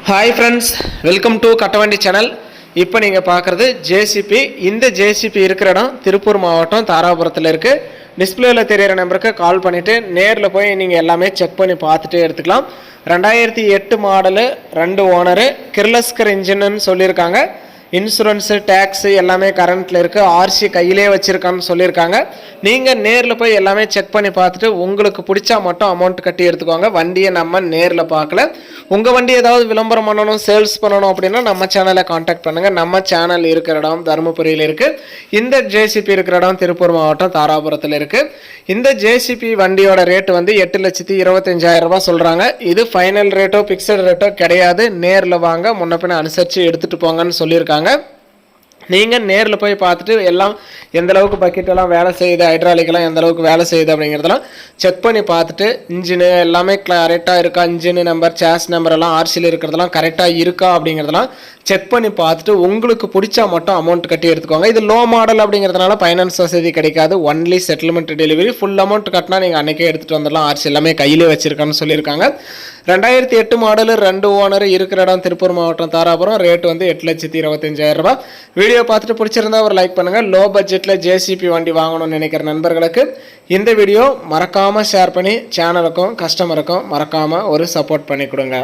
Hi friends, welcome to Kattavandi channel. இப்போ நீங்கள் பார்க்குறது ஜேசிபி. இந்த ஜேசிபி இருக்கிற இடம் திருப்பூர் மாவட்டம் தாராபுரத்தில் இருக்குது. டிஸ்பிளேயில் தெரிகிற நம்பருக்கு கால் பண்ணிவிட்டு நேரில் போய் நீங்கள் எல்லாமே செக் பண்ணி பார்த்துட்டு எடுத்துக்கலாம். 2008 மாடலு, 2 ஓனரு, கிர்லஸ்கர் இன்ஜின்னு சொல்லியிருக்காங்க. இன்சூரன்ஸு, டேக்ஸு எல்லாமே கரண்ட்டில் இருக்குது. ஆர்சி கையிலே வச்சுருக்கான்னு சொல்லியிருக்காங்க. நீங்கள் நேரில் போய் எல்லாமே செக் பண்ணி பார்த்துட்டு உங்களுக்கு பிடிச்சா மட்டும் அமௌண்ட் கட்டி எடுத்துக்கோங்க. வண்டியை நம்ம நேரில் பார்க்கல. உங்கள் வண்டி ஏதாவது விளம்பரம் பண்ணணும், சேல்ஸ் பண்ணணும் அப்படின்னா நம்ம சேனலை காண்டாக்ட் பண்ணுங்கள். நம்ம சேனல் இருக்கிற இடம் தருமபுரியில் இருக்குது. இந்த ஜேசிபி இருக்கிற இடம் திருப்பூர் மாவட்டம் தாராபுரத்தில் இருக்குது. இந்த ஜேசிபி வண்டியோட ரேட்டு வந்து 8,25,000 ரூபாய் சொல்கிறாங்க. இது ஃபைனல் ரேட்டோ ஃபிக்ஸட் ரேட்டோ கிடையாது. நேரில் வாங்க, முன்ன பின்ன அனுசரித்து எடுத்துகிட்டு போங்கன்னு சொல்லியிருக்காங்க. நீங்கள் நேரில் போய் பார்த்துட்டு எல்லாம் எந்த அளவுக்கு பக்கெட்டெல்லாம் வேலை செய்யுது, ஹைட்ராலிக்கெல்லாம் எந்த அளவுக்கு வேலை செய்யுது அப்படிங்கிறதெல்லாம் செக் பண்ணி பார்த்துட்டு, இன்ஜினு எல்லாமே கரெக்டாக இருக்கா, இன்ஜின் நம்பர், சேஸ் நம்பர் எல்லாம் ஆர்சியில் இருக்கிறதெல்லாம் கரெக்டாக இருக்கா அப்படிங்கிறதெல்லாம் செக் பண்ணி பார்த்துட்டு உங்களுக்கு பிடிச்சா மட்டும் அமௌண்ட் கட்டி எடுத்துக்கோங்க. இது லோ மாடல் அப்படிங்கிறதுனால ஃபைனான்ஸ் வசதி கிடைக்காது. Only settlement delivery. Full amount கட்டினா நீங்கள் அன்றைக்கே எடுத்துகிட்டு வந்துடலாம். ஆர்சி எல்லாமே கையிலே வச்சுருக்கான்னு சொல்லியிருக்காங்க. 2008 மாடலு, 2 ஓனர், இருக்கிற இடம் திருப்பூர் மாவட்டம் தாராபுரம். ரேட்டு வந்து 8,25,000 ரூபாய். வீடியோ பார்த்துட்டு பிடிச்சிருந்தா ஒரு லைக் பண்ணுங்கள். லோ பட்ஜெட்டில் ஜேசிபி வண்டி வாங்கணும்னு நினைக்கிற நண்பர்களுக்கு இந்த வீடியோ மறக்காமல் ஷேர் பண்ணி சேனலுக்கும் கஸ்டமருக்கும் மறக்காமல் ஒரு சப்போர்ட் பண்ணி கொடுங்க.